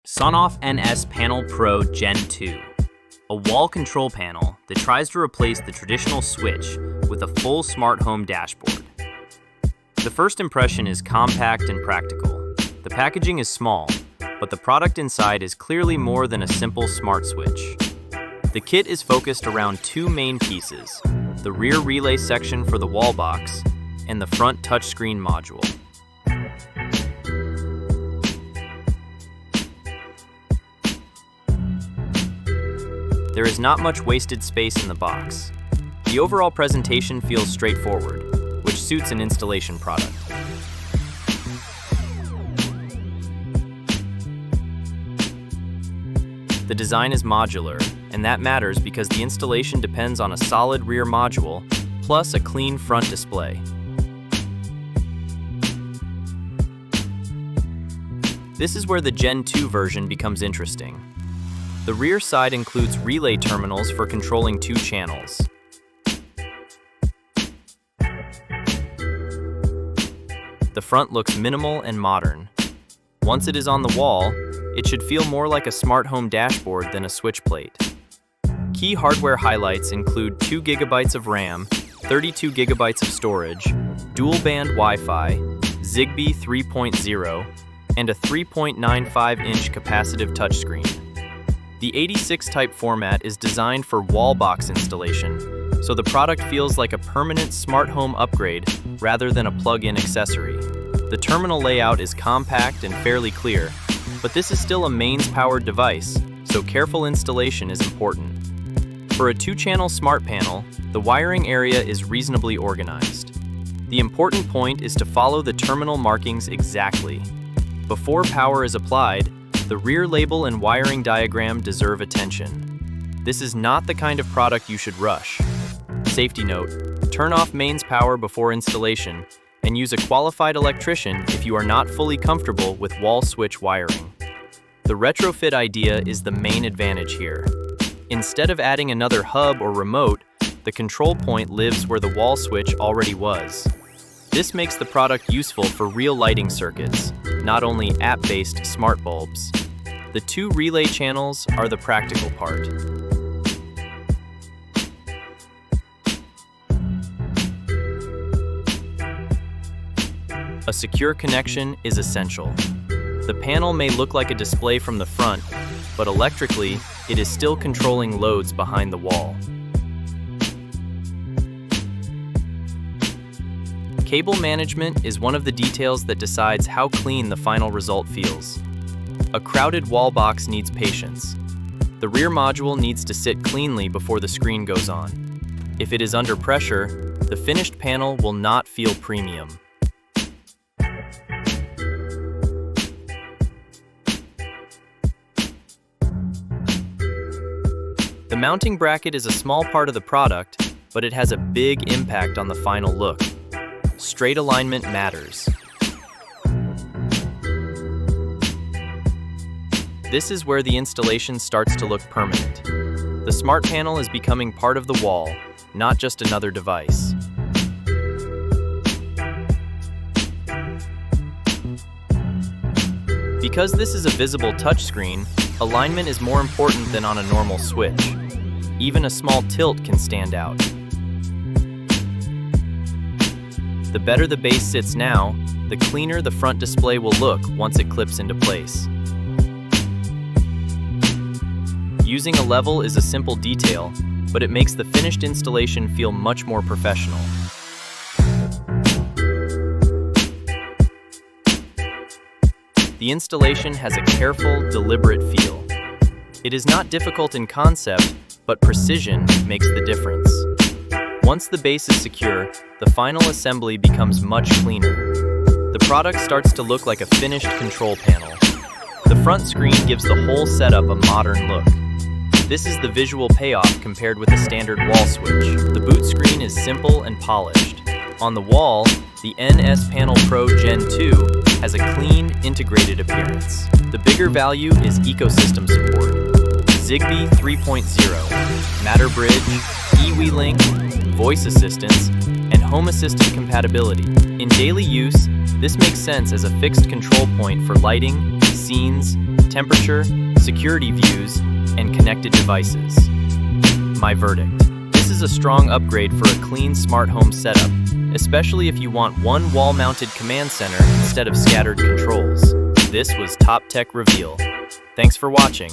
SONOFF NSPanel Pro Gen2, a wall control panel that tries to replace the traditional switch with a full smart home dashboard. The first impression is compact and practical. The packaging is small, but the product inside is clearly more than a simple smart switch. The kit is focused around two main pieces, the rear relay section for the wall box and the front touchscreen module. There is not much wasted space in the box. The overall presentation feels straightforward, which suits an installation product. The design is modular, and that matters because the installation depends on a solid rear module plus a clean front display. This is where the Gen 2 version becomes interesting. The rear side includes relay terminals for controlling two channels. The front looks minimal and modern. Once it is on the wall, it should feel more like a smart home dashboard than a switch plate. Key hardware highlights include 2 GB of RAM, 32 GB of storage, dual-band Wi-Fi, Zigbee 3.0, and a 3.95-inch capacitive touchscreen. The 86 type format is designed for wall box installation, so the product feels like a permanent smart home upgrade rather than a plug-in accessory. The terminal layout is compact and fairly clear, but this is still a mains-powered device, so careful installation is important. For a 2-channel smart panel, the wiring area is reasonably organized. The important point is to follow the terminal markings exactly. Before power is applied, the rear label and wiring diagram deserve attention. This is not the kind of product you should rush. Safety note: turn off mains power before installation and use a qualified electrician if you are not fully comfortable with wall switch wiring. The retrofit idea is the main advantage here. Instead of adding another hub or remote, the control point lives where the wall switch already was. This makes the product useful for real lighting circuits, not only app-based smart bulbs. The 2 relay channels are the practical part. A secure connection is essential. The panel may look like a display from the front, but electrically, it is still controlling loads behind the wall. Cable management is one of the details that decides how clean the final result feels. A crowded wall box needs patience. The rear module needs to sit cleanly before the screen goes on. If it is under pressure, the finished panel will not feel premium. The mounting bracket is a small part of the product, but it has a big impact on the final look. Straight alignment matters. This is where the installation starts to look permanent. The smart panel is becoming part of the wall, not just another device. Because this is a visible touchscreen, alignment is more important than on a normal switch. Even a small tilt can stand out. The better the base sits now, the cleaner the front display will look once it clips into place. Using a level is a simple detail, but it makes the finished installation feel much more professional. The installation has a careful, deliberate feel. It is not difficult in concept, but precision makes the difference. Once the base is secure, the final assembly becomes much cleaner. The product starts to look like a finished control panel. The front screen gives the whole setup a modern look. This is the visual payoff compared with a standard wall switch. The boot screen is simple and polished. On the wall, the NSPanel Pro Gen2 has a clean, integrated appearance. The bigger value is ecosystem support. Zigbee 3.0, Matter Bridge, eWeLink, voice assistance, and home assistant compatibility. In daily use, this makes sense as a fixed control point for lighting, scenes, temperature, security views, and connected devices. My verdict: this is a strong upgrade for a clean smart home setup, especially if you want one wall-mounted command center instead of scattered controls. This was Top Tech Reveal. Thanks for watching.